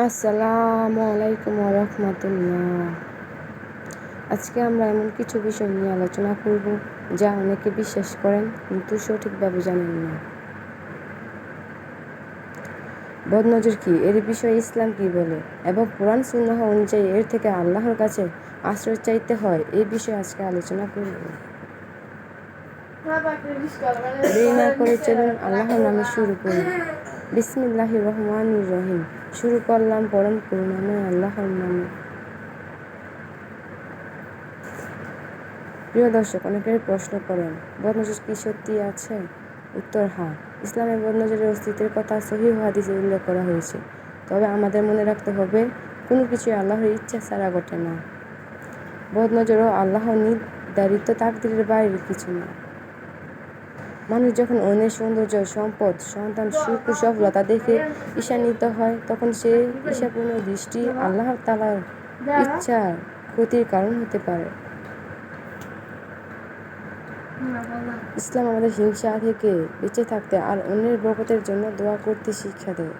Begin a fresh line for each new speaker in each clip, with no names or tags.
আসসালামু আলাইকুম রহমতুল্লাহ। আজকে আমরা এমন কিছু বিষয় নিয়ে আলোচনা করব যা অনেকে বিশ্বাস করেন কিন্তু সঠিকভাবে জানেন না। বদনজর কি, এর বিষয়ে ইসলাম কি বলে এবং কোরআন সুন্নাহ অনুযায়ী এর থেকে আল্লাহর কাছে আশ্রয় চাইতে হয়, এই বিষয়ে আজকে আলোচনা করব। দেরি না করে চলুন আল্লাহর নামে শুরু করি। বিসমিল্লাহির রহমানির রহিম। শুরু করলাম পরম করুণাময় আল্লাহর নামে। প্রিয় দর্শক, অনেকেই প্রশ্ন করেন, বদনজর কি সত্যি আছে? উত্তর হ্যাঁ। ইসলামে বদনজরের অস্তিত্বের কথা সহিহ হাদিসে উল্লেখ করা হয়েছে। তবে আমাদের মনে রাখতে হবে, কোনো কিছুই আল্লাহর ইচ্ছা ছাড়া ঘটে না। বদনজরও আল্লাহর নির্ধারিত তাকদীরের বাইরের কিছু না। মানুষ যখন অন্যের সৌন্দর্য, সম্পদ, সন্তান, সুখ ও সফলতা দেখে ঈর্ষান্বিত হয়, তখন সেই ঈর্ষাপূর্ণ দৃষ্টি আল্লাহ তাআলার ইচ্ছার ক্ষতির কারণ হতে পারে। ইসলাম আমাদের হিংসা থেকে বেঁচে থাকতে আর অন্যের বরকতের জন্য দোয়া করতে শিক্ষা দেয়।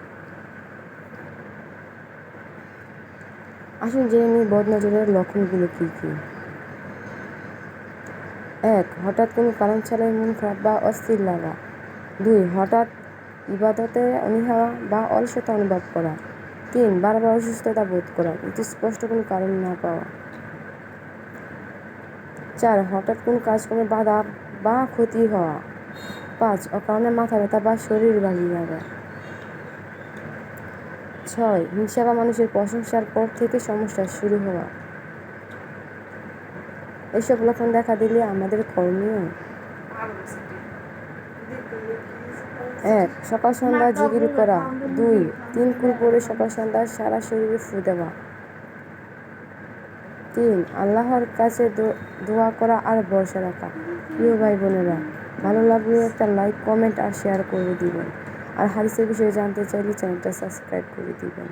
আসুন জেনে নিই বদনজরের লক্ষণগুলো কী কী। 1. হঠাৎ কোনো কারণ ছাড়াই মন খারাপ বা অস্থির লাগা। 2. হঠাৎ ইবাদতে অনীহা বা অলসতা অনুভব করা। 3. বারবার অসুস্থতা বোধ করা কিন্তু স্পষ্ট কোনো কারণ না পাওয়া। 4. হঠাৎ কোনো কাজকর্মে বাধা বা ক্ষতি হওয়া। 5. অকারণে মাথা ব্যথা বা শরীর ভারী লাগা। 6. হিংসা বা মানুষের প্রশংসার পর থেকে সমস্যা শুরু হওয়া। এসব লক্ষণ দেখা দিলে আমাদের করণীয়: 1. সকাল সন্ধ্যা জিকির করা। 2. 3 কুল পরে সকাল সন্ধ্যা সারা শরীরে ফু দেওয়া। 3. আল্লাহর কাছে দোয়া করা আর ভরসা রাখা। প্রিয় ভাই বোনেরা, ভালো লাগলে একটা লাইক, কমেন্ট আর শেয়ার করে দিবেন। আর হাদিসের বিষয়ে জানতে চাইলে চ্যানেলটা সাবস্ক্রাইব করে দিবেন।